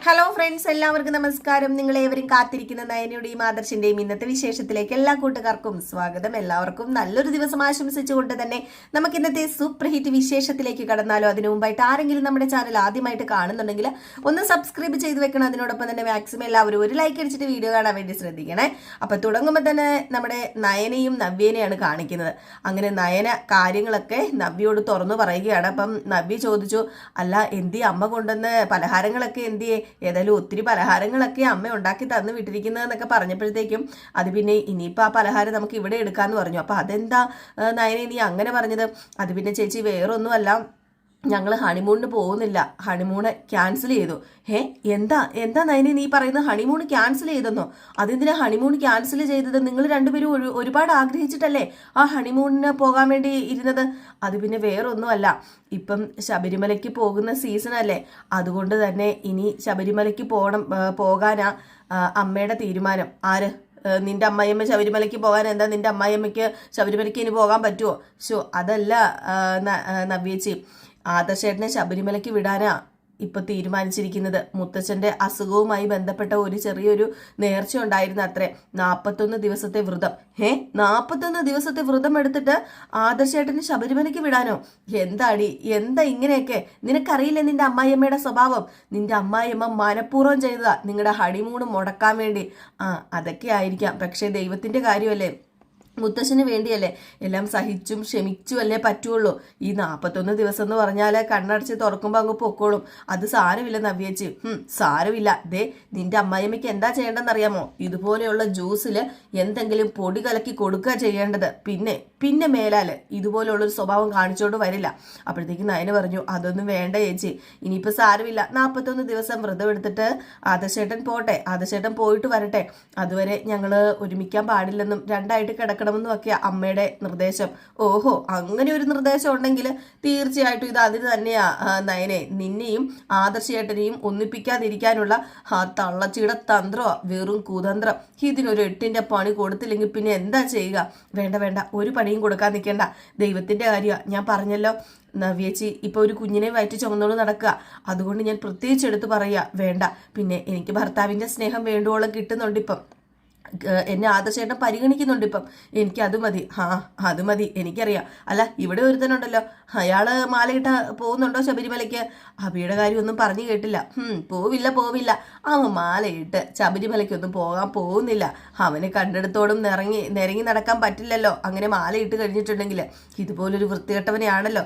Hello friends, എല്ലാവർക്കും നമസ്കാരം. നിങ്ങളേവരും കാത്തിരിക്കുന്ന നയനയുടെയും ആദർശിന്റെയും ഇന്നത്തെ വിശേഷത്തിലേക്ക് എല്ലാ കൂട്ടുകാർക്കും സ്വാഗതം. എല്ലാവർക്കും നല്ലൊരു ദിവസം ആശംസിച്ചുകൊണ്ട് തന്നെ നമുക്ക് ഇന്നത്തെ സൂപ്പർ ഹിറ്റ് വിശേഷത്തിലേക്ക് കടന്നാലോ. അതിനു മുമ്പായിട്ട് ആരെങ്കിലും നമ്മുടെ ചാനൽ ആദ്യമായിട്ട് കാണുന്നുണ്ടെങ്കിൽ ഒന്ന് സബ്സ്ക്രൈബ് ചെയ്ത് വെക്കണം. അതിനോടൊപ്പം തന്നെ മാക്സിമം എല്ലാവരും ഒരു ലൈക്ക് അടിച്ചിട്ട് വീഡിയോ കാണാൻ വേണ്ടി ശ്രദ്ധിക്കണേ. അപ്പൊ തുടങ്ങുമ്പോൾ തന്നെ നമ്മുടെ നയനയും നവ്യേനെയാണ് കാണിക്കുന്നത്. അങ്ങനെ നയന കാര്യങ്ങളൊക്കെ നവ്യോട് തുറന്നു പറയുകയാണ്. അപ്പം നവ്യ ചോദിച്ചു, അല്ല എന്തി അമ്മ കൊണ്ടുവന്ന പലഹാരങ്ങളൊക്കെ എന്തിയെ, ഏതായാലും ഒത്തിരി പലഹാരങ്ങളൊക്കെ അമ്മ ഉണ്ടാക്കി തന്നു വിട്ടിരിക്കുന്നതെന്നൊക്കെ പറഞ്ഞപ്പോഴത്തേക്കും അത് പിന്നെ ഇനിയിപ്പോൾ ആ പലഹാരം നമുക്ക് ഇവിടെ എടുക്കാമെന്ന് പറഞ്ഞു. അപ്പോൾ അതെന്താ നയനെ നീ അങ്ങനെ പറഞ്ഞത്? അത് പിന്നെ ചേച്ചി വേറൊന്നുമല്ല, ഞങ്ങൾ ഹണിമൂണിന് പോകുന്നില്ല, ഹണിമൂണ് ക്യാൻസൽ ചെയ്തു. എന്താ എന്താ നയനെ നീ പറയുന്നത്? ഹണിമൂൺ ക്യാൻസൽ ചെയ്തെന്നോ? അതെന്തിനാ ഹണിമൂൺ ക്യാൻസൽ ചെയ്തത്? നിങ്ങൾ രണ്ടുപേരും ഒരുപാട് ആഗ്രഹിച്ചിട്ടല്ലേ ആ ഹണിമൂണിന് പോകാൻ വേണ്ടി ഇരുന്നത്? അത് പിന്നെ വേറൊന്നുമല്ല, ഇപ്പം ശബരിമലയ്ക്ക് പോകുന്ന സീസൺ അല്ലേ, അതുകൊണ്ട് തന്നെ ഇനി ശബരിമലയ്ക്ക് പോകാനാ അമ്മയുടെ തീരുമാനം. ആര്? നിന്റെ അമ്മായിയമ്മ ശബരിമലയ്ക്ക് പോകാൻ എന്താ നിന്റെ അമ്മായിയമ്മയ്ക്ക് ശബരിമലയ്ക്ക് ഇനി പോകാൻ പറ്റുമോ? അതല്ല നവ്യേച്ചി, ആദർശേട്ടനെ ശബരിമലയ്ക്ക് വിടാനാ ഇപ്പൊ തീരുമാനിച്ചിരിക്കുന്നത്. മുത്തച്ഛന്റെ അസുഖവുമായി ബന്ധപ്പെട്ട ഒരു ചെറിയൊരു നേർച്ച ഉണ്ടായിരുന്നു അത്രേ, 41 ദിവസത്തെ വ്രതം. 41 ദിവസത്തെ വ്രതം എടുത്തിട്ട് ആദർശേട്ടന് ശബരിമലയ്ക്ക് വിടാനോ? എന്താ ഇങ്ങനെയൊക്കെ? നിനക്കറിയില്ലേ നിന്റെ അമ്മായിയമ്മയുടെ സ്വഭാവം? നിന്റെ അമ്മായിയമ്മ മനഃപൂർവ്വം ചെയ്തതാ നിങ്ങളുടെ ഹണിമൂണ് മുടക്കാൻ വേണ്ടി. അതൊക്കെ ആയിരിക്കാം, പക്ഷെ ദൈവത്തിന്റെ കാര്യമല്ലേ, മുത്തശ്ശന് വേണ്ടിയല്ലേ, എല്ലാം സഹിച്ചും ക്ഷമിച്ചും അല്ലേ പറ്റുള്ളൂ. ഈ 41 ദിവസം എന്ന് പറഞ്ഞാൽ കണ്ണടച്ച് തുറക്കുമ്പോൾ അങ്ങ് പൊക്കോളും. അത് സാരമില്ല നവ്യേച്ചി, സാരമില്ല. നിന്റെ അമ്മായിയമ്മയ്ക്ക് എന്താ ചെയ്യേണ്ടതെന്നറിയാമോ? ഇതുപോലെയുള്ള ജ്യൂസിൽ എന്തെങ്കിലും പൊടി കലക്കി കൊടുക്കുക ചെയ്യേണ്ടത്. പിന്നെ മേലാൽ ഇതുപോലെയുള്ളൊരു സ്വഭാവം കാണിച്ചോണ്ട് വരില്ല. അപ്പോഴത്തേക്ക് നയന പറഞ്ഞു, അതൊന്നും വേണ്ട ചേച്ചി, ഇനിയിപ്പോൾ സാരമില്ല, 41 ദിവസം വ്രതം എടുത്തിട്ട് ആദർശേട്ടൻ പോട്ടെ, ആദർശേട്ടൻ പോയിട്ട് വരട്ടെ, അതുവരെ ഞങ്ങൾ ഒരുമിക്കാൻ പാടില്ലെന്നും രണ്ടായിട്ട് കിടക്കണം ൊക്കെ അമ്മയുടെ നിർദ്ദേശം. ഓഹോ, അങ്ങനെ ഒരു നിർദ്ദേശം ഉണ്ടെങ്കിൽ തീർച്ചയായിട്ടും ഇത് അതിന് തന്നെയാ നയനെ. നിന്നെയും ആദർശേട്ടനെയും ഒന്നിപ്പിക്കാതിരിക്കാനുള്ള ആ തള്ളച്ചിയുടെ തന്ത്രോ വെറും കുതന്ത്രം. ഇതിനൊരു 8ന്റെ പണി കൊടുത്തില്ലെങ്കിൽ പിന്നെ എന്താ ചെയ്യുക? വേണ്ട, ഒരു പണിയും കൊടുക്കാൻ നിൽക്കേണ്ട, ദൈവത്തിന്റെ കാര്യമാണ്. ഞാൻ പറഞ്ഞല്ലോ നവ്യേച്ചി ഇപ്പൊ ഒരു കുഞ്ഞിനെ വയറ്റി ചുമന്നോളൂ നടക്കുക, അതുകൊണ്ട് ഞാൻ പ്രത്യേകിച്ച് എടുത്ത് പറയുക, വേണ്ട. പിന്നെ എനിക്ക് ഭർത്താവിന്റെ സ്നേഹം വേണ്ടുവോളം കിട്ടുന്നുണ്ട്, ഇപ്പം എന്നെ ആദർശേട്ടൻ പരിഗണിക്കുന്നുണ്ട്, ഇപ്പം എനിക്ക് അത് മതി. അത് മതി, എനിക്കറിയാം. അല്ല ഇവിടെ ഒരുത്തനുണ്ടല്ലോ, അയാള് മാലയിട്ട പോകുന്നുണ്ടോ ശബരിമലയ്ക്ക്? അബിയുടെ കാര്യമൊന്നും പറഞ്ഞു കേട്ടില്ല. പോവില്ല, അവൻ മാലയിട്ട് ശബരിമലയ്ക്കൊന്നും പോകാൻ പോകുന്നില്ല. അവന് കണ്ടെടുത്തോടും നിരങ്ങി നടക്കാൻ പറ്റില്ലല്ലോ അങ്ങനെ മാലയിട്ട് കഴിഞ്ഞിട്ടുണ്ടെങ്കിൽ. ഇതുപോലൊരു വൃത്തികെട്ടവനെയാണല്ലോ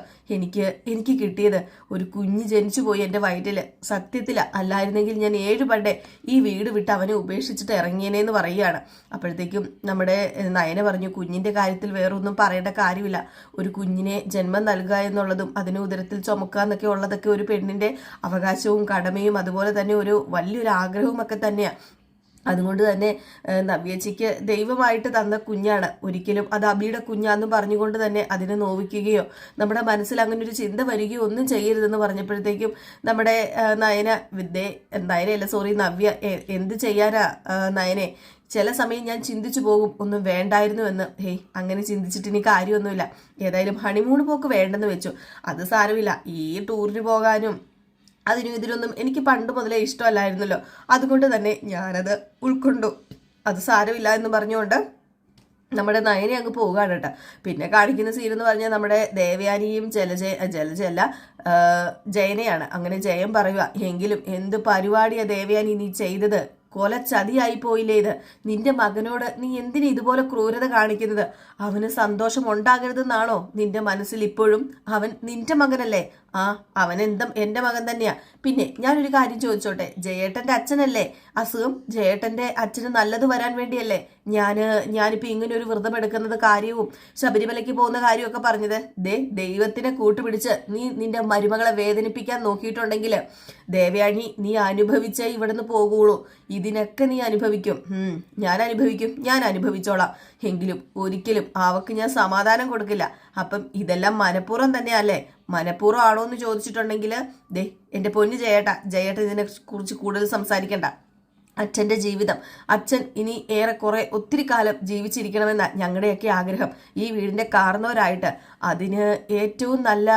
എനിക്ക് കിട്ടിയത്. ഒരു കുഞ്ഞ് ജനിച്ചു പോയി എൻ്റെ വയറ്റില്. സത്യത്തില അല്ലായിരുന്നെങ്കിൽ ഞാൻ 7 പണ്ടേ ഈ വീട് വിട്ട് അവനെ ഉപേക്ഷിച്ചിട്ട് ഇറങ്ങിയനേന്ന് പറയുകയാണ്. അപ്പോഴത്തേക്കും നമ്മുടെ നയന പറഞ്ഞു, കുഞ്ഞിന്റെ കാര്യത്തിൽ വേറൊന്നും പറയേണ്ട കാര്യമില്ല. ഒരു കുഞ്ഞിനെ ജന്മം നൽകുക എന്നുള്ളതും അതിന് ഉദരത്തിൽ ചുമക്കുക എന്നൊക്കെ ഉള്ളതൊക്കെ ഒരു പെണ്ണിന്റെ അവകാശവും കടമയും അതുപോലെ തന്നെ ഒരു വലിയൊരു ആഗ്രഹവും ഒക്കെ തന്നെയാണ്. അതുകൊണ്ട് തന്നെ നവ്യേച്ചിക്ക് ദൈവമായിട്ട് തന്ന കുഞ്ഞാണ്, ഒരിക്കലും അത് അബിയുടെ കുഞ്ഞാന്ന് പറഞ്ഞുകൊണ്ട് തന്നെ അതിനെ നോവിക്കുകയോ നമ്മുടെ മനസ്സിൽ അങ്ങനെ ഒരു ചിന്ത വരികയോ ഒന്നും ചെയ്യരുതെന്ന് പറഞ്ഞപ്പോഴത്തേക്കും നമ്മുടെ നവ്യ എന്ത് ചെയ്യാനാ നയനെ? ചില സമയം ഞാൻ ചിന്തിച്ചു പോകും ഒന്നും വേണ്ടായിരുന്നു എന്ന്. അങ്ങനെ ചിന്തിച്ചിട്ട് ഇനി കാര്യമൊന്നുമില്ല. ഏതായാലും ഹണിമൂൺ പോക്ക് വേണ്ടെന്ന് വെച്ചു, അത് സാരമില്ല. ഈ ടൂറിന് പോകാനും അതിനും ഇതിനൊന്നും എനിക്ക് പണ്ട് മുതലേ ഇഷ്ടമല്ലായിരുന്നല്ലോ, അതുകൊണ്ട് തന്നെ ഞാനത് ഉൾക്കൊണ്ടു. അത് സാരമില്ല എന്ന് പറഞ്ഞുകൊണ്ട് നമ്മുടെ നയനെ അങ്ങ് പോവുകയാണ് കേട്ടോ. പിന്നെ കാണിക്കുന്ന സീൻ എന്ന് പറഞ്ഞാൽ നമ്മുടെ ദേവയാനിയും ജലജയല്ല ജയനെയാണ്. അങ്ങനെ ജയം പറയുക, എങ്കിലും എന്ത് പരിപാടിയാ ദേവയാനി നീ ചെയ്തത്? കൊലച്ചതിയായി പോയില്ലേ ഇത്? നിന്റെ മകനോട് നീ എന്തിനു ഇതുപോലെ ക്രൂരത കാണിക്കുന്നത്? അവന് സന്തോഷം ഉണ്ടാകരുതെന്നാണോ നിന്റെ മനസ്സിൽ ഇപ്പോഴും? അവൻ നിന്റെ മകനല്ലേ? അവൻ എൻ്റെ മകൻ തന്നെയാ. പിന്നെ ഞാനൊരു കാര്യം ചോദിച്ചോട്ടെ, ജയേട്ടന്റെ അച്ഛനല്ലേ അസുഖം? ജയേട്ടന്റെ അച്ഛന് നല്ലത് വരാൻ വേണ്ടിയല്ലേ ഞാനിപ്പോ ഇങ്ങനെ ഒരു വ്രതം എടുക്കുന്നത് കാര്യവും ശബരിമലയ്ക്ക് പോകുന്ന കാര്യമൊക്കെ പറഞ്ഞത്? ദൈവത്തിനെ കൂട്ടുപിടിച്ച് നീ നിന്റെ മരുമകളെ വേദനിപ്പിക്കാൻ നോക്കിയിട്ടുണ്ടെങ്കിൽ ദേവയാനി നീ അനുഭവിച്ചേ ഇവിടുന്ന് പോകുള്ളൂ. ഇതിനൊക്കെ നീ അനുഭവിക്കും. ഞാൻ അനുഭവിച്ചോളാം. എങ്കിലും ഒരിക്കലും അവക്ക് ഞാൻ സമാധാനം കൊടുക്കില്ല. അപ്പം ഇതെല്ലാം മനഃപൂർവ്വം തന്നെയല്ലേ? മനഃപൂർവ്വം ആണോ എന്ന് ചോദിച്ചിട്ടുണ്ടെങ്കിൽ എൻ്റെ പൊന്നു ജയേട്ട ഇതിനെ കുറിച്ച് കൂടുതൽ സംസാരിക്കണ്ട. അച്ഛൻ്റെ ജീവിതം, അച്ഛൻ ഇനി ഏറെക്കുറെ ഒത്തിരി കാലം ജീവിച്ചിരിക്കണമെന്ന ഞങ്ങളുടെയൊക്കെ ആഗ്രഹം. ഈ വീടിൻ്റെ കാരണവരായിട്ട് അതിന് ഏറ്റവും നല്ല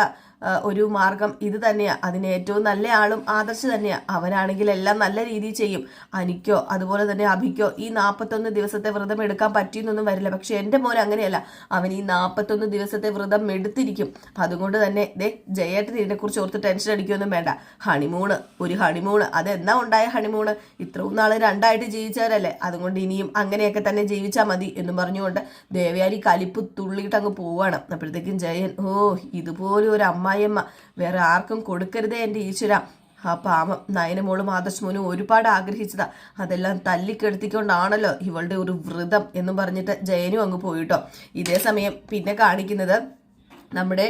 ഒരു മാർഗം ഇത് തന്നെയാണ്. അതിന് ഏറ്റവും നല്ല ആളും ആദർശ് തന്നെയാണ്. അവനാണെങ്കിൽ എല്ലാം നല്ല രീതിയിൽ ചെയ്യും. അനിക്കോ അതുപോലെ തന്നെ അഭിക്കോ ഈ 41 ദിവസത്തെ വ്രതം എടുക്കാൻ പറ്റിയെന്നൊന്നും വരില്ല. പക്ഷെ എൻ്റെ മോൻ അങ്ങനെയല്ല. അവൻ ഈ 41 ദിവസത്തെ വ്രതം എടുത്തിരിക്കും. അതുകൊണ്ട് തന്നെ ജയേട്ടൻ ഇതിനെക്കുറിച്ച് ഓർത്ത് ടെൻഷൻ അടിക്കുകയൊന്നും വേണ്ട. ഒരു ഹണിമൂണ് അതെന്നാ ഉണ്ടായ ഹണിമൂണ്? ഇത്രയും നാള് രണ്ടായിട്ട് ജീവിച്ചവരല്ലേ, അതുകൊണ്ട് ഇനിയും അങ്ങനെയൊക്കെ തന്നെ ജീവിച്ചാൽ മതി എന്നും പറഞ്ഞുകൊണ്ട് ദേവയാനി കലിപ്പ് തുള്ളിയിട്ട് അങ്ങ് പോവാണ്. അപ്പോഴത്തേക്കും ജയൻ, ഇതുപോലെ ഒരു അമ്മായിയമ്മ വേറെ ആർക്കും കൊടുക്കരുതേ എൻ്റെ ഈശ്വര. ആ പാവം നയനമോളും ആദർശമോനും ഒരുപാട് ആഗ്രഹിച്ചതാ, അതെല്ലാം തല്ലിക്കെടുത്തിക്കൊണ്ടാണല്ലോ ഇവളുടെ ഒരു വ്രതം എന്നും പറഞ്ഞിട്ട് ജയനും അങ്ങ് പോയിട്ടോ. ഇതേ സമയം പിന്നെ കാണിക്കുന്നത് നമ്മുടെ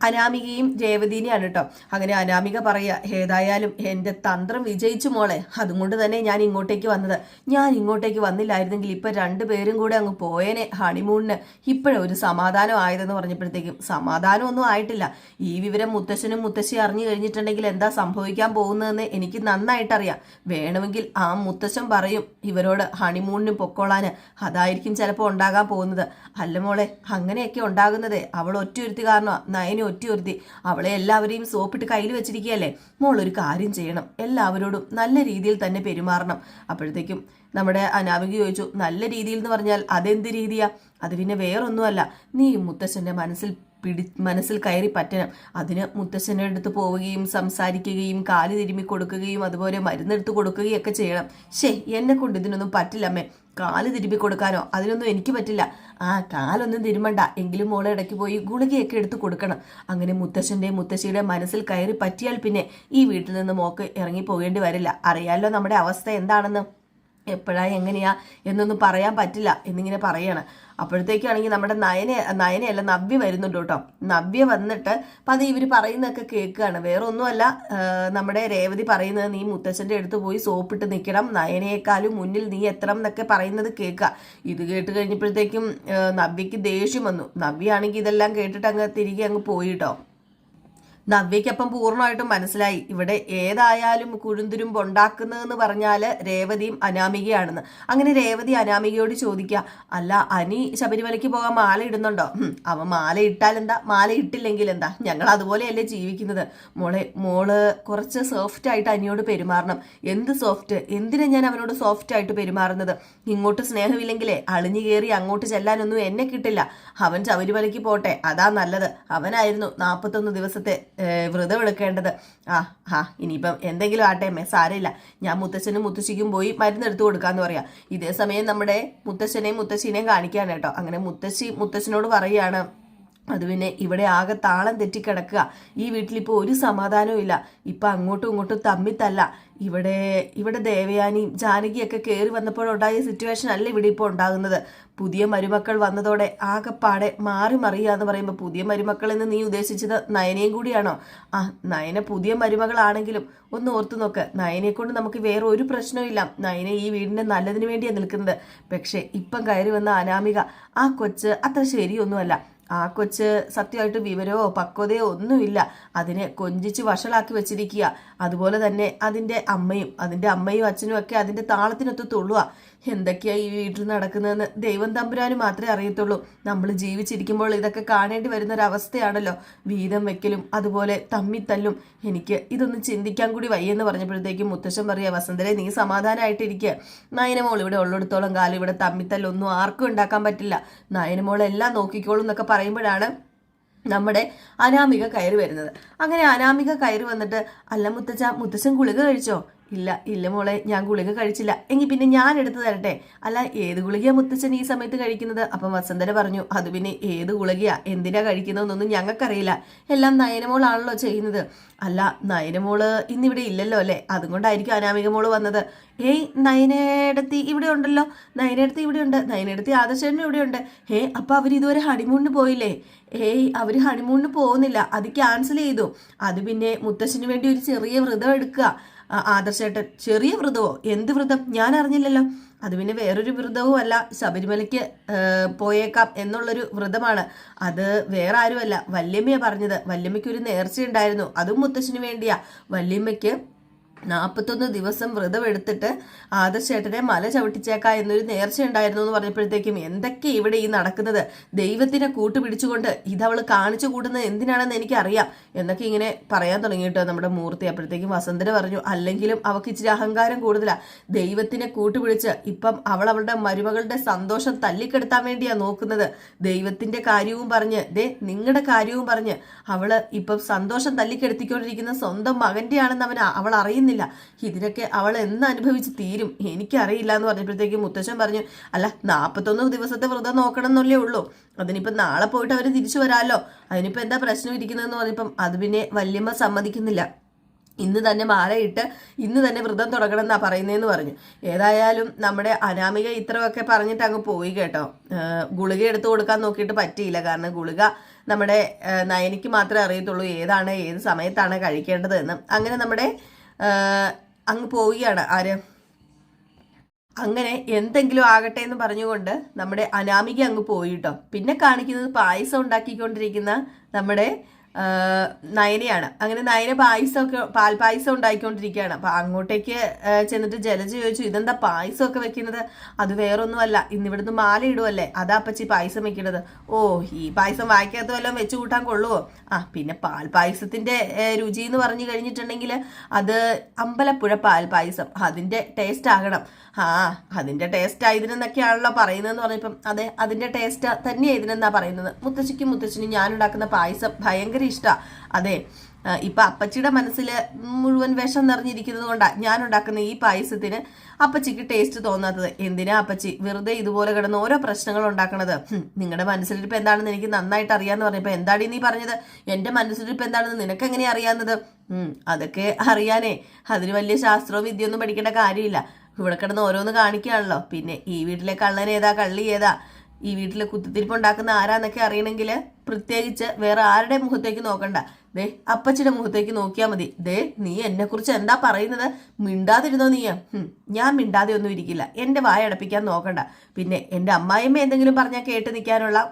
അനാമികയും രേവതിനെയാണ് കേട്ടോ. അങ്ങനെ അനാമിക പറയുക, ഏതായാലും എൻ്റെ തന്ത്രം വിജയിച്ചു മോളെ, അതുകൊണ്ട് തന്നെ ഞാൻ ഇങ്ങോട്ടേക്ക് വന്നത്. ഞാൻ ഇങ്ങോട്ടേക്ക് വന്നില്ലായിരുന്നെങ്കിൽ ഇപ്പം രണ്ടുപേരും കൂടെ അങ്ങ് പോയേനെ ഹണിമൂണിന്. ഇപ്പോഴൊരു സമാധാനം ആയതെന്ന് പറഞ്ഞപ്പോഴത്തേക്കും സമാധാനമൊന്നും ആയിട്ടില്ല. ഈ വിവരം മുത്തശ്ശനും മുത്തശ്ശി അറിഞ്ഞു കഴിഞ്ഞിട്ടുണ്ടെങ്കിൽ എന്താ സംഭവിക്കാൻ പോകുന്നതെന്ന് എനിക്ക് നന്നായിട്ടറിയാം. വേണമെങ്കിൽ ആ മുത്തശ്ശൻ പറയും ഇവരോട് ഹണിമൂണിന് പൊക്കോളാന്. അതായിരിക്കും ചിലപ്പോൾ ഉണ്ടാകാൻ പോകുന്നത്. അല്ല മോളെ, അങ്ങനെയൊക്കെ ഉണ്ടാകുന്നതേ അവൾ ഒറ്റയൊരുത്തി കാരണമാണ്. നയന് ഒറ്റയൊരുത്തി, അവളെ എല്ലാവരെയും സോപ്പിട്ട് കയ്യിൽ വെച്ചിരിക്കുകയല്ലേ. മോൾ ഒരു കാര്യം ചെയ്യണം, എല്ലാവരോടും നല്ല രീതിയിൽ തന്നെ പെരുമാറണം. അപ്പോഴത്തേക്കും നമ്മുടെ അനാമിക ചോദിച്ചു, നല്ല രീതിയിൽ എന്ന് പറഞ്ഞാൽ അതെന്ത് രീതിയാ? അത് പിന്നെ വേറൊന്നുമല്ല, നീ മുത്തശ്ശൻ്റെ മനസ്സിൽ കയറി പറ്റണം. അതിന് മുത്തശ്ശൻ്റെ അടുത്ത് പോവുകയും സംസാരിക്കുകയും കാല് തിരുമ്മി കൊടുക്കുകയും അതുപോലെ മരുന്നെടുത്ത് കൊടുക്കുകയും ഒക്കെ ചെയ്യണം. എന്നെ കൊണ്ട് ഇതിനൊന്നും പറ്റില്ലമ്മേ. കാല് തിരുമ്പി കൊടുക്കാനോ അതിനൊന്നും എനിക്ക് പറ്റില്ല. കാലൊന്നും തിരുമണ്ട, എങ്കിലും മോളെ ഇടയ്ക്ക് പോയി ഗുളികയൊക്കെ എടുത്ത് കൊടുക്കണം. അങ്ങനെ മുത്തശ്ശിയുടെ മനസ്സിൽ കയറി പറ്റിയാൽ പിന്നെ ഈ വീട്ടിൽ നിന്ന് മോക്ക് ഇറങ്ങി പോകേണ്ടി വരില്ല. അറിയാലോ നമ്മുടെ അവസ്ഥ എന്താണെന്ന്. എപ്പോഴാ എങ്ങനെയാ എന്നൊന്നും പറയാൻ പറ്റില്ല എന്നിങ്ങനെ പറയാണ്. അപ്പോഴത്തേക്കാണെങ്കിൽ നമ്മുടെ നയനയല്ല നവ്യ വരുന്നുണ്ട് കേട്ടോ. നവ്യ വന്നിട്ട് അപ്പം ഇവർ പറയുന്നതൊക്കെ കേൾക്കുകയാണ്. വേറെ ഒന്നുമല്ല, നമ്മുടെ രേവതി പറയുന്നത് നീ മുത്തച്ഛൻ്റെ അടുത്ത് പോയി സോപ്പിട്ട് നിൽക്കണം, നയനയെക്കാളും മുന്നിൽ നീ എത്തണം എന്നൊക്കെ പറയുന്നത് കേൾക്കുക. ഇത് കേട്ട് കഴിഞ്ഞപ്പോഴത്തേക്കും നവ്യക്ക് ദേഷ്യം വന്നു. നവ്യാണെങ്കിൽ ഇതെല്ലാം കേട്ടിട്ട് അങ്ങ് തിരികെ അങ്ങ് പോയിട്ടോ. നവ്യയ്ക്കപ്പം പൂർണ്ണമായിട്ടും മനസ്സിലായി ഇവിടെ ഏതായാലും കുഴുന്തുരുമ്പ് ഉണ്ടാക്കുന്നതെന്ന് പറഞ്ഞാൽ രേവതിയും അനാമികയാണെന്ന്. അങ്ങനെ രേവതി അനാമികയോട് ചോദിക്കുക, അല്ല അനി ശബരിമലയ്ക്ക് പോകാൻ മാല ഇടുന്നുണ്ടോ? അവൻ മാല ഇട്ടാൽ എന്താ, മാല ഇട്ടില്ലെങ്കിൽ എന്താ, ഞങ്ങൾ അതുപോലെയല്ലേ ജീവിക്കുന്നത്. മോള് കുറച്ച് സോഫ്റ്റ് ആയിട്ട് അനിയോട് പെരുമാറണം. എന്ത് സോഫ്റ്റ്? എന്തിനാ ഞാൻ അവനോട് സോഫ്റ്റ് ആയിട്ട് പെരുമാറുന്നത്? ഇങ്ങോട്ട് സ്നേഹമില്ലെങ്കിലേ അളിഞ്ഞു കയറി അങ്ങോട്ട് ചെല്ലാനൊന്നും എന്നെ കിട്ടില്ല. അവൻ ശബരിമലയ്ക്ക് പോട്ടെ, അതാ നല്ലത്. അവനായിരുന്നു 41 ദിവസത്തെ വ്രതം എടുക്കേണ്ടത്. ഇനിയിപ്പം എന്തെങ്കിലും ആട്ടെ സാരമില്ല, ഞാൻ മുത്തച്ഛനും മുത്തശ്ശിക്കും പോയി മരുന്നെടുത്ത് കൊടുക്കാന്ന് പറയാം. ഇതേ സമയം നമ്മുടെ മുത്തശ്ശനെയും മുത്തശ്ശിനെയും കാണിക്കുകയാണ് കേട്ടോ. അങ്ങനെ മുത്തശ്ശനോട് പറയുകയാണ്, അത് പിന്നെ ഇവിടെ ആകെ താളം തെറ്റിക്കിടക്കുക. ഈ വീട്ടിലിപ്പോൾ ഒരു സമാധാനവും ഇല്ല. ഇപ്പം അങ്ങോട്ടും ഇങ്ങോട്ടും തമ്മിത്തല്ല. ഇവിടെ ദേവയാനിയും ജാനകിയൊക്കെ കയറി വന്നപ്പോഴുണ്ടായ സിറ്റുവേഷൻ അല്ല ഇവിടെ ഇപ്പോൾ ഉണ്ടാകുന്നത്. പുതിയ മരുമക്കൾ വന്നതോടെ ആകെപ്പാടെ മാറി മറിയാന്ന് പറയുമ്പോൾ, പുതിയ മരുമക്കൾ എന്ന് നീ ഉദ്ദേശിച്ചത് നയനയും കൂടിയാണോ? നയന പുതിയ മരുമകളാണെങ്കിലും ഒന്ന് ഓർത്തു നോക്ക്, നയനെ കൊണ്ട് നമുക്ക് വേറെ ഒരു പ്രശ്നവും. നയനെ ഈ വീടിന്റെ നല്ലതിന് വേണ്ടിയാണ് നിൽക്കുന്നത്. പക്ഷെ ഇപ്പം കയറി വന്ന അനാമിക, ആ കൊച്ച് അത്ര ശരിയൊന്നുമല്ല. ആ കൊച്ച് സത്യമായിട്ട് വിവരമോ പക്വതയോ ഒന്നുമില്ല. അതിനെ കൊഞ്ചിച്ച് വഷളാക്കി വെച്ചിരിക്കുക. അതുപോലെ തന്നെ അതിൻ്റെ അമ്മയും അച്ഛനും ഒക്കെ അതിൻ്റെ താളത്തിനൊത്ത് തുള്ളുക. എന്തൊക്കെയാ ഈ വീട്ടിൽ നടക്കുന്നതെന്ന് ദൈവം തമ്പുരാന് മാത്രമേ അറിയത്തുള്ളൂ. നമ്മൾ ജീവിച്ചിരിക്കുമ്പോൾ ഇതൊക്കെ കാണേണ്ടി വരുന്നൊരവസ്ഥയാണല്ലോ. വീതം വെക്കലും അതുപോലെ തമ്മിത്തല്ലും. എനിക്ക് ഇതൊന്നും ചിന്തിക്കാൻ കൂടി വയ്യെന്ന് പറഞ്ഞപ്പോഴത്തേക്കും മുത്തശ്ശൻ പറയുക, വസന്തരെ നീ സമാധാനമായിട്ടിരിക്കുക. നയനമോൾ ഇവിടെ ഉള്ളിടത്തോളം കാലം ഇവിടെ തമ്മിത്തല്ലൊന്നും ആർക്കും ഉണ്ടാക്കാൻ പറ്റില്ല. നയനമോൾ എല്ലാം നോക്കിക്കോളും എന്നൊക്കെ പറയുമ്പോഴാണ് നമ്മുടെ അനാമിക കയറി വരുന്നത്. അങ്ങനെ അനാമിക കയറി വന്നിട്ട്, അല്ല മുത്തച്ഛൻ ഗുളിക കഴിച്ചോ? ഇല്ല മോളെ, ഞാൻ ഗുളിക കഴിച്ചില്ല. എങ്കിൽ പിന്നെ ഞാൻ എടുത്തു തരട്ടെ. അല്ല ഏത് ഗുളികയാ മുത്തച്ഛൻ ഈ സമയത്ത് കഴിക്കുന്നത്? അപ്പം വസന്തര പറഞ്ഞു, അത് പിന്നെ ഏത് ഗുളികയാ എന്തിനാ കഴിക്കുന്നതെന്നൊന്നും ഞങ്ങൾക്കറിയില്ല, എല്ലാം നയനമോളാണല്ലോ ചെയ്യുന്നത്. അല്ല നയനമോള് ഇന്നിവിടെ ഇല്ലല്ലോ അല്ലേ, അതുകൊണ്ടായിരിക്കും അനാമിക മോള് വന്നത്. നയനേടത്തി ഇവിടെ ഉണ്ടല്ലോ, നയനേടത്തി ഇവിടെ ഉണ്ട്, നയനേടത്തി ആദർശനും ഇവിടെ ഉണ്ട്. അപ്പൊ അവർ ഇതുവരെ ഹണിമൂണിന് പോയില്ലേ? അവര് ഹണിമൂണിന് പോകുന്നില്ല, അത് ക്യാൻസൽ ചെയ്തു. അത് പിന്നെ മുത്തശ്ശന് വേണ്ടി ഒരു ചെറിയ വ്രതം എടുക്കുക. ആദർശേട്ടൻ, ചെറിയ വ്രതമോ? എന്ത് വ്രതം? ഞാൻ അറിഞ്ഞില്ലല്ലോ. അത് പിന്നെ വേറൊരു വ്രതവും അല്ല, ശബരിമലയ്ക്ക് പോയേക്കാം എന്നുള്ളൊരു വ്രതമാണ്. അത് വേറെ ആരുമല്ല, വല്യമ്മയാണ് പറഞ്ഞത്. വല്യമ്മയ്ക്ക് ഒരു നേർച്ച ഉണ്ടായിരുന്നു, അതും മുത്തശ്ശന് വേണ്ടിയാ. വല്യമ്മയ്ക്ക് 41 ദിവസം വ്രതം എടുത്തിട്ട് ആദർശേട്ടനെ മല ചവിട്ടിച്ചേക്ക എന്നൊരു നേർച്ച ഉണ്ടായിരുന്നു എന്ന് പറഞ്ഞപ്പോഴത്തേക്കും എന്തൊക്കെ ഇവിടെ ഈ നടക്കുന്നത്, ദൈവത്തിനെ കൂട്ടുപിടിച്ചുകൊണ്ട് ഇതവള് കാണിച്ചു കൂടുന്നത് എന്തിനാണെന്ന് എനിക്കറിയാം എന്നൊക്കെ ഇങ്ങനെ പറയാൻ തുടങ്ങിയിട്ടോ നമ്മുടെ മൂർത്തി. അപ്പോഴത്തേക്കും വസന്തര പറഞ്ഞു, അല്ലെങ്കിലും അവൾക്ക് ഇച്ചിരി അഹങ്കാരം കൂടുതലാ. ദൈവത്തിനെ കൂട്ടുപിടിച്ച് ഇപ്പം അവളുടെ മരുമകളുടെ സന്തോഷം തല്ലിക്കെടുത്താൻ വേണ്ടിയാ നോക്കുന്നത്. ദൈവത്തിന്റെ കാര്യവും പറഞ്ഞ് നിങ്ങളുടെ കാര്യവും പറഞ്ഞ് അവള് ഇപ്പം സന്തോഷം തല്ലിക്കെടുത്തിക്കൊണ്ടിരിക്കുന്ന സ്വന്തം മകന്റെ ആണെന്ന് അവൾ അറിയുന്നില്ല. ഇതിനൊക്കെ അവൾ എന്ന് അനുഭവിച്ച് തീരും എനിക്കറിയില്ല എന്ന് പറഞ്ഞപ്പോഴത്തേക്കും മുത്തശ്ശൻ പറഞ്ഞു, അല്ല 41 ദിവസത്തെ വ്രതം നോക്കണം എന്നല്ലേ ഉള്ളൂ, അതിനിപ്പം നാളെ പോയിട്ട് അവർ തിരിച്ചു വരാമല്ലോ, അതിനിപ്പോൾ എന്താ പ്രശ്നം ഇരിക്കുന്നതെന്ന് പറഞ്ഞപ്പം അത് പിന്നെ വല്യമ്മ സമ്മതിക്കുന്നില്ല. ഇന്ന് തന്നെ മാലയിട്ട് ഇന്ന് തന്നെ വ്രതം തുടങ്ങണം എന്നാ പറയുന്നതെന്ന് പറഞ്ഞു. ഏതായാലും നമ്മുടെ അനാമിക ഇത്രയൊക്കെ പറഞ്ഞിട്ട് അങ്ങ് പോയി കേട്ടോ. ഗുളിക എടുത്തു കൊടുക്കാൻ നോക്കിയിട്ട് പറ്റിയില്ല. കാരണം ഗുളിക നമ്മുടെ നയനിക്ക് മാത്രമേ അറിയത്തുള്ളൂ ഏതാണ് ഏത് സമയത്താണ് കഴിക്കേണ്ടത് എന്ന്. അങ്ങനെ നമ്മുടെ അങ്ങ് പോവുകയാണ് ആര്. അങ്ങനെ എന്തെങ്കിലും ആകട്ടെ എന്ന് പറഞ്ഞുകൊണ്ട് നമ്മുടെ അനാമിക അങ്ങ് പോയിട്ടോ. പിന്നെ കാണിക്കുന്നത് പായസം ഉണ്ടാക്കിക്കൊണ്ടിരിക്കുന്ന നമ്മുടെ നയനയാണ്. അങ്ങനെ നയന പാൽപായസം ഉണ്ടായിക്കൊണ്ടിരിക്കുകയാണ്. അപ്പൊ അങ്ങോട്ടേക്ക് ചെന്നിട്ട് ജലജ ചോദിച്ചു, ഇതെന്താ പായസമൊക്കെ വെക്കുന്നത്? അത് വേറൊന്നുമല്ല, ഇന്നിവിടുന്ന് മാല ഇടുവല്ലേ, അതാ അപ്പച്ചി പായസം വെക്കുന്നത്. ഓ, ഈ പായസം വായിക്കാത്ത വല്ലതും വെച്ച് കൂട്ടാൻ കൊള്ളുവോ? പിന്നെ പാൽപായസത്തിന്റെ രുചി എന്ന് പറഞ്ഞു കഴിഞ്ഞിട്ടുണ്ടെങ്കിൽ അത് അമ്പലപ്പുഴ പാൽപായസം, അതിന്റെ ടേസ്റ്റ് ആകണം. അതിന്റെ ടേസ്റ്റ് ഇതിനെന്നൊക്കെയാണല്ലോ പറയുന്നതെന്ന് പറഞ്ഞപ്പം അതെ, അതിന്റെ ടേസ്റ്റ് തന്നെയാണ് ഇതിനെന്നാ പറയുന്നത്. മുത്തശ്ശിക്കും മുത്തശ്ശിനും ഞാനുണ്ടാക്കുന്ന പായസം ഭയങ്കര ഇഷ്ടമാണ്. അതെ, ഇപ്പൊ അപ്പച്ചിയുടെ മനസ്സിൽ മുഴുവൻ വിഷം നിറഞ്ഞിരിക്കുന്നത് കൊണ്ടാണ് ഞാൻ ഉണ്ടാക്കുന്ന ഈ പായസത്തിന് അപ്പച്ചിക്ക് ടേസ്റ്റ് തോന്നാത്തത്. എന്തിനാ അപ്പച്ചി വെറുതെ ഇതുപോലെ കിടന്ന് ഓരോ പ്രശ്നങ്ങൾ ഉണ്ടാക്കണത്? നിങ്ങളുടെ മനസ്സിലിരിപ്പ് എന്താണെന്ന് എനിക്ക് നന്നായിട്ട് അറിയാന്ന് പറഞ്ഞപ്പോ, എന്താടി നീ പറഞ്ഞത്? എന്റെ മനസ്സിലിരിപ്പ് എന്താണെന്ന് നിനക്ക് എങ്ങനെയാ അറിയാവുന്നത്? അതൊക്കെ അറിയാനേ അതിന് വലിയ ശാസ്ത്രവും വിദ്യയൊന്നും പഠിക്കേണ്ട കാര്യമില്ല. ഇവിടെ കിടന്ന് ഓരോന്ന് കാണിക്കുകയാണല്ലോ. പിന്നെ ഈ വീട്ടിലെ കള്ളൻ ഏതാ കള്ളി ഏതാ, ഈ വീട്ടിലെ കുത്തിത്തിരിപ്പ് ഉണ്ടാക്കുന്ന ആരാന്നൊക്കെ അറിയണമെങ്കിൽ പ്രത്യേകിച്ച് വേറെ ആരുടെ മുഖത്തേക്ക് നോക്കണ്ട, അപ്പച്ചിയുടെ മുഖത്തേക്ക് നോക്കിയാൽ മതി. നീ എന്നെ കുറിച്ച് എന്താ പറയുന്നത്? മിണ്ടാതിരുന്നോ നീ? ഞാൻ മിണ്ടാതെ ഒന്നും ഇരിക്കില്ല, എന്റെ വായ അടപ്പിക്കാൻ നോക്കണ്ട. പിന്നെ എന്റെ അമ്മായിയമ്മ എന്തെങ്കിലും പറഞ്ഞാൽ കേട്ട് നിൽക്കാനുള്ള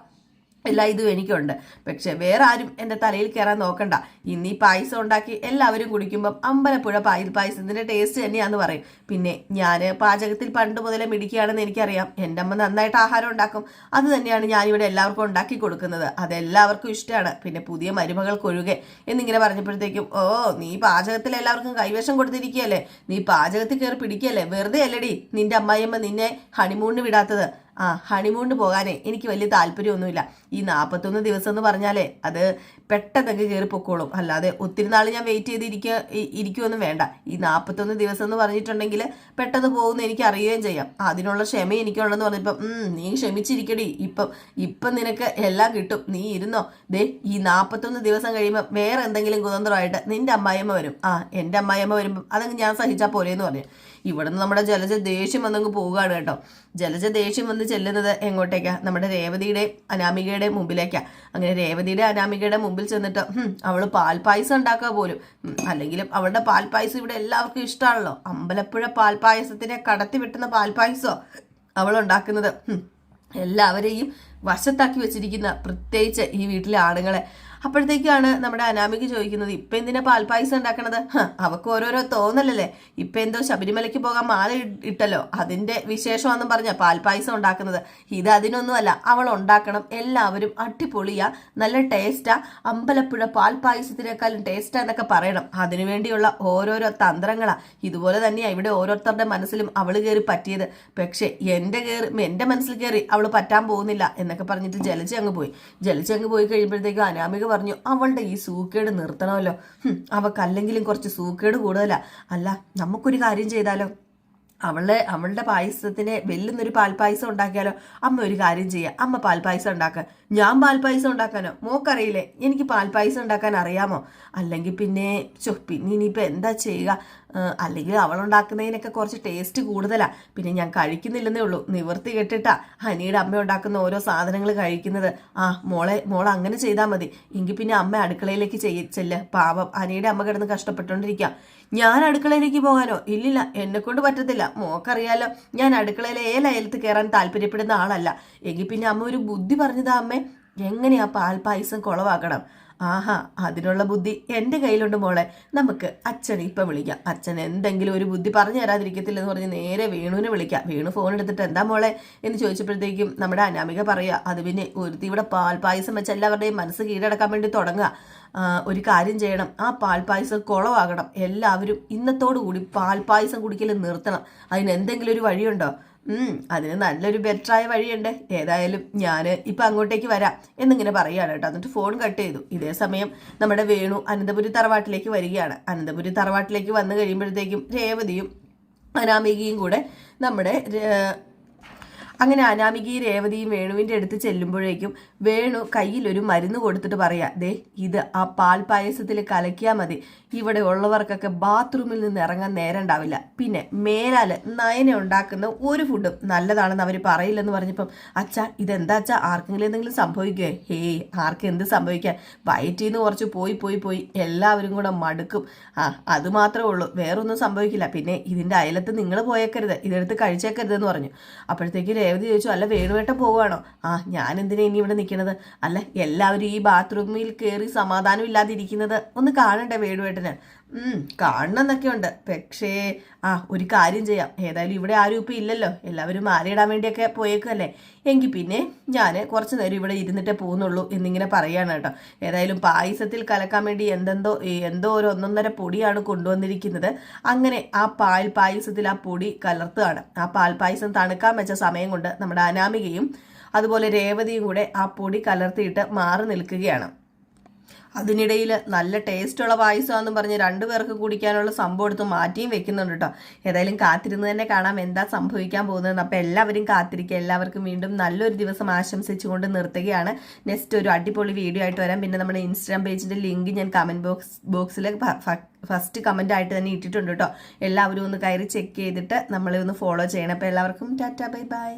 എല്ലാ ഇതും എനിക്കുണ്ട്. പക്ഷെ വേറെ ആരും എൻ്റെ തലയിൽ കയറാൻ നോക്കണ്ട. ഇന്ന് ഈ പായസം ഉണ്ടാക്കി എല്ലാവരും കുടിക്കുമ്പം അമ്പലപ്പുഴ പായസത്തിന്റെ ടേസ്റ്റ് തന്നെയാന്ന് പറയും. പിന്നെ ഞാൻ പാചകത്തിൽ പണ്ട് മുതലേ മിടിക്കുകയാണെന്ന് എനിക്കറിയാം. എൻ്റെ അമ്മ നന്നായിട്ട് ആഹാരം ഉണ്ടാക്കും. അത് തന്നെയാണ് ഞാനിവിടെ എല്ലാവർക്കും ഉണ്ടാക്കി കൊടുക്കുന്നത്. അതെല്ലാവർക്കും ഇഷ്ടമാണ്. പിന്നെ പുതിയ മരുമകൾക്കൊഴുകെ എന്നിങ്ങനെ പറഞ്ഞപ്പോഴത്തേക്കും, ഓ, നീ പാചകത്തിൽ എല്ലാവർക്കും കൈവശം കൊടുത്തിരിക്കുകയല്ലേ, നീ പാചകത്തിൽ കയറി പിടിക്കുകയല്ലേ, വെറുതെ അല്ലടി നിന്റെ അമ്മായിയമ്മ നിന്നെ ഹണിമൂണിന് വിടാത്തത്. ഹണിമൂണിന് പോകാനേ എനിക്ക് വലിയ താല്പര്യമൊന്നുമില്ല. ഈ 41 ദിവസം എന്ന് പറഞ്ഞാലേ അത് പെട്ടെന്നൊക്കെ കയറി പൊക്കോളും. അല്ലാതെ ഒത്തിരി നാൾ ഞാൻ വെയിറ്റ് ഇരിക്കുമൊന്നും വേണ്ട. ഈ 41 ദിവസം എന്ന് പറഞ്ഞിട്ടുണ്ടെങ്കിൽ പെട്ടെന്ന് പോകുന്ന എനിക്ക് അറിയുകയും ചെയ്യാം. അതിനുള്ള ക്ഷമ എനിക്കുള്ളതെന്ന് പറഞ്ഞപ്പം, നീ ക്ഷമിച്ചിരിക്കടി, ഇപ്പം നിനക്ക് എല്ലാം കിട്ടും, നീ ഇരുന്നോ. ഈ 41 ദിവസം കഴിയുമ്പോൾ വേറെ എന്തെങ്കിലും കുതന്ത്രമായിട്ട് നിന്റെ അമ്മായിയമ്മ വരും. എൻ്റെ അമ്മായിയമ്മ വരുമ്പം അതങ്ങ് ഞാൻ സഹിച്ചാൽ പോലെയെന്ന് പറഞ്ഞു. ഇവിടുന്ന് നമ്മുടെ ജലജ ദേഷ്യം വന്നങ്ങ് പോവുകയാണ് കേട്ടോ. ജലജ ദേഷ്യം വന്ന് ചെല്ലുന്നത് എങ്ങോട്ടേക്കാ? നമ്മുടെ രേവതിയുടെ അനാമികയുടെ മുമ്പിലേക്കാ. അങ്ങനെ രേവതിയുടെ അനാമികയുടെ മുമ്പിൽ ചെന്നിട്ട് അവള് പാൽപ്പായസം ഉണ്ടാക്കുക പോലും. അല്ലെങ്കിലും അവളുടെ പാൽപ്പായസം ഇവിടെ എല്ലാവർക്കും ഇഷ്ടമാണല്ലോ. അമ്പലപ്പുഴ പാൽപ്പായസത്തിനെ കടത്തി വെട്ടുന്ന പാൽപ്പായസോ അവളുണ്ടാക്കുന്നത്. എല്ലാവരെയും വശത്താക്കി വെച്ചിരിക്കുന്ന, പ്രത്യേകിച്ച് ഈ വീട്ടിലെ ആണുങ്ങളെ. അപ്പോഴത്തേക്കാണ് നമ്മുടെ അനാമിക ചോദിക്കുന്നത്, ഇപ്പം എന്തിനാ പാൽപ്പായസം ഉണ്ടാക്കണത്? അവക്ക് ഓരോരോ തോന്നലല്ലേ. ഇപ്പം എന്തോ ശബരിമലയ്ക്ക് പോകാൻ മാല ഇട്ടല്ലോ, അതിന്റെ വിശേഷമാണെന്നും പറഞ്ഞ പാൽപ്പായസം ഉണ്ടാക്കുന്നത്. ഇത് അതിനൊന്നുമല്ല, അവൾ ഉണ്ടാക്കണം, എല്ലാവരും അടിപൊളിയാ, നല്ല ടേസ്റ്റാ, അമ്പലപ്പുഴ പാൽപ്പായസത്തിനേക്കാളും ടേസ്റ്റാ എന്നൊക്കെ പറയണം. അതിനുവേണ്ടിയുള്ള ഓരോരോ തന്ത്രങ്ങളാ. ഇതുപോലെ തന്നെയാ ഇവിടെ ഓരോരുത്തരുടെ മനസ്സിലും അവള് കയറി പറ്റിയത്. പക്ഷെ എന്റെ മനസ്സിൽ കയറി അവള് പറ്റാൻ പോകുന്നില്ല എന്നൊക്കെ പറഞ്ഞിട്ട് ജലജ അങ്ങ് പോയി കഴിയുമ്പോഴത്തേക്കും അനാമിക പറഞ്ഞു, അവളുടെ ഈ സൂക്കേട് നിർത്തണമല്ലോ. അവക്കല്ലെങ്കിലും കുറച്ച് സൂക്കേട് കൂടുതലാ. അല്ല, നമുക്കൊരു കാര്യം ചെയ്താലോ, അവളുടെ പായസത്തിന് വെല്ലുന്നൊരു പാൽപ്പായസം ഉണ്ടാക്കിയാലോ? അമ്മ ഒരു കാര്യം ചെയ്യാം, അമ്മ പാൽപ്പായസം ഉണ്ടാക്കാൻ. ഞാൻ പാൽപ്പായസം ഉണ്ടാക്കാനോ? മോക്കറിയില്ലേ എനിക്ക് പാൽപ്പായസം ഉണ്ടാക്കാൻ അറിയാമോ? അല്ലെങ്കിൽ പിന്നെ ഇനിയിപ്പോൾ എന്താ ചെയ്യുക? അല്ലെങ്കിൽ അവളുണ്ടാക്കുന്നതിനൊക്കെ കുറച്ച് ടേസ്റ്റ് കൂടുതലാ. പിന്നെ ഞാൻ കഴിക്കുന്നില്ലെന്നേ ഉള്ളൂ, നിവർത്തി കെട്ടിട്ടാ ഹനിയുടെ അമ്മ ഉണ്ടാക്കുന്ന ഓരോ സാധനങ്ങൾ കഴിക്കുന്നത്. മോളെ അങ്ങനെ ചെയ്താൽ മതി. എങ്കിൽ പിന്നെ അമ്മ അടുക്കളയിലേക്ക് ചെല്ല്. പാവം ഹനിയുടെ അമ്മ കിടന്ന് കഷ്ടപ്പെട്ടുകൊണ്ടിരിക്കാം. ഞാൻ അടുക്കളയിലേക്ക് പോകാനോ? ഇല്ലില്ല, എന്നെ കൊണ്ട് പറ്റത്തില്ല. മോക്കറിയാലോ, ഞാൻ അടുക്കളയിലെ ഏലയലത്ത് കയറാൻ താല്പര്യപ്പെടുന്ന ആളല്ല. എങ്കിൽ പിന്നെ അമ്മ ഒരു ബുദ്ധി പറഞ്ഞതാ അമ്മേ, എങ്ങനെയാ പാൽപ്പായസം കുളവാക്കണം? ആഹാ, അതിനുള്ള ബുദ്ധി എൻ്റെ കയ്യിലുണ്ട് മോളെ, നമുക്ക് അച്ഛനെ ഇപ്പം വിളിക്കാം. അച്ഛൻ എന്തെങ്കിലും ഒരു ബുദ്ധി പറഞ്ഞു തരാതിരിക്കത്തില്ലെന്ന് പറഞ്ഞ് നേരെ വേണുവിനെ വിളിക്കാം. വേണു ഫോൺ എടുത്തിട്ട് എന്താ മോളെ എന്ന് ചോദിച്ചപ്പോഴത്തേക്കും നമ്മുടെ അനാമിക പറയുക, അത് പിന്നെ ഒരുത്തി ഇവിടെ പാൽപ്പായസം വെച്ച് എല്ലാവരുടെയും മനസ്സ് കീഴടക്കാൻ വേണ്ടി തുടങ്ങുക. ഒരു കാര്യം ചെയ്യണം, ആ പാൽപ്പായസം കുളവാകണം. എല്ലാവരും ഇന്നത്തോടു കൂടി പാൽപ്പായസം കുടിക്കൽ നിർത്തണം. അതിന് എന്തെങ്കിലും ഒരു വഴിയുണ്ടോ? അതിന് നല്ലൊരു ബെറ്ററായ വഴിയുണ്ട്. ഏതായാലും ഞാൻ ഇപ്പം അങ്ങോട്ടേക്ക് വരാം എന്നിങ്ങനെ പറയുകയാണ് കേട്ടോ. എന്നിട്ട് ഫോൺ കട്ട് ചെയ്തു. ഇതേ സമയം നമ്മുടെ വേണു അനന്തപുരി തറവാട്ടിലേക്ക് വരികയാണ്. അനന്തപുരി തറവാട്ടിലേക്ക് വന്നു കഴിയുമ്പോഴത്തേക്കും രേവതിയും അനാമികയും കൂടെ അങ്ങനെ അനാമികയും രേവതിയും വേണുവിൻ്റെ അടുത്ത് ചെല്ലുമ്പോഴേക്കും വേണു കയ്യിലൊരു മരുന്ന് കൊടുത്തിട്ട് പറയാ, ദേ ഇത് ആ പാൽപ്പായസത്തിൽ കലക്കിയാൽ മതി. ഇവിടെ ഉള്ളവർക്കൊക്കെ ബാത്റൂമിൽ നിന്ന് ഇറങ്ങാൻ നേരം ഉണ്ടാവില്ല. പിന്നെ മേലാല് നയന ഉണ്ടാക്കുന്ന ഒരു ഫുഡും നല്ലതാണെന്ന് അവർ പറയില്ലെന്ന് പറഞ്ഞപ്പം, അച്ഛാ ഇതെന്താ അച്ഛാ, ആർക്കെങ്കിലും എന്തെങ്കിലും സംഭവിക്കുവേ? ഹേയ്, ആർക്ക് എന്ത് സംഭവിക്കാൻ? വയറ്റിൽ നിന്ന് കുറച്ച് പോയി എല്ലാവരും കൂടെ മടുക്കും. അത് മാത്രമേ ഉള്ളൂ, വേറൊന്നും സംഭവിക്കില്ല. പിന്നെ ഇതിൻ്റെ അയലത്ത് നിങ്ങൾ പോയേക്കരുത്, ഇതെടുത്ത് കഴിച്ചേക്കരുതെന്ന് പറഞ്ഞു. അപ്പോഴത്തേക്ക് രേവതി ചോദിച്ചു, അല്ല വേണുവേട്ടൻ പോവുകയാണോ? ഞാൻ എന്തിനാ ഇനി ഇവിടെ നിൽക്കണത്? അല്ല എല്ലാവരും ഈ ബാത്റൂമിൽ കയറി സമാധാനം ഇല്ലാതിരിക്കുന്നത് ഒന്ന് കാണണ്ടേ വേണുവേട്ടന്? കാണണം എന്നൊക്കെ ഉണ്ട്. പക്ഷേ ഒരു കാര്യം ചെയ്യാം, ഏതായാലും ഇവിടെ ആരും ഇപ്പം ഇല്ലല്ലോ, എല്ലാവരും മാലയിടാൻ വേണ്ടിയൊക്കെ പോയേക്കല്ലേ, എങ്കിൽ പിന്നെ ഞാൻ കുറച്ച് നേരം ഇവിടെ ഇരുന്നിട്ടേ പോകുന്നുള്ളൂ എന്നിങ്ങനെ പറയുകയാണ് കേട്ടോ. ഏതായാലും പായസത്തിൽ കലക്കാൻ വേണ്ടി എന്തോ ഒരു 1.5 പൊടിയാണ് കൊണ്ടുവന്നിരിക്കുന്നത്. അങ്ങനെ ആ പായസത്തിൽ ആ പൊടി കലർത്തുകയാണ്. ആ പാൽപ്പായസം തണുക്കാൻ വെച്ച സമയം കൊണ്ട് നമ്മുടെ അനാമികയും അതുപോലെ രേവതിയും കൂടെ ആ പൊടി കലർത്തിയിട്ട് മാറി നിൽക്കുകയാണ്. അതിനിടയിൽ നല്ല ടേസ്റ്റുള്ള പായസമാണെന്നും പറഞ്ഞ് 2 പേർക്ക് കുടിക്കാനുള്ള സംഭവം എടുത്ത് മാറ്റിയും വെക്കുന്നുണ്ട് കേട്ടോ. ഏതായാലും കാത്തിരുന്ന് തന്നെ കാണാം എന്താ സംഭവിക്കാൻ പോകുന്നതെന്ന്. അപ്പോൾ എല്ലാവരും കാത്തിരിക്കുക. എല്ലാവർക്കും വീണ്ടും നല്ലൊരു ദിവസം ആശംസിച്ചുകൊണ്ട് നിർത്തുകയാണ്. നെക്സ്റ്റ് ഒരു അടിപൊളി വീഡിയോ ആയിട്ട് വരാം. പിന്നെ നമ്മുടെ ഇൻസ്റ്റാഗ്രാം പേജിൻ്റെ ലിങ്ക് ഞാൻ കമൻറ്റ് ബോക്സിൽ ഫസ്റ്റ് കമൻ്റ് ആയിട്ട് തന്നെ ഇട്ടിട്ടുണ്ട് കേട്ടോ. എല്ലാവരും ഒന്ന് കയറി ചെക്ക് ചെയ്തിട്ട് നമ്മളെ ഒന്ന് ഫോളോ ചെയ്യണം. അപ്പോൾ എല്ലാവർക്കും ടാറ്റാ ബൈ ബൈ.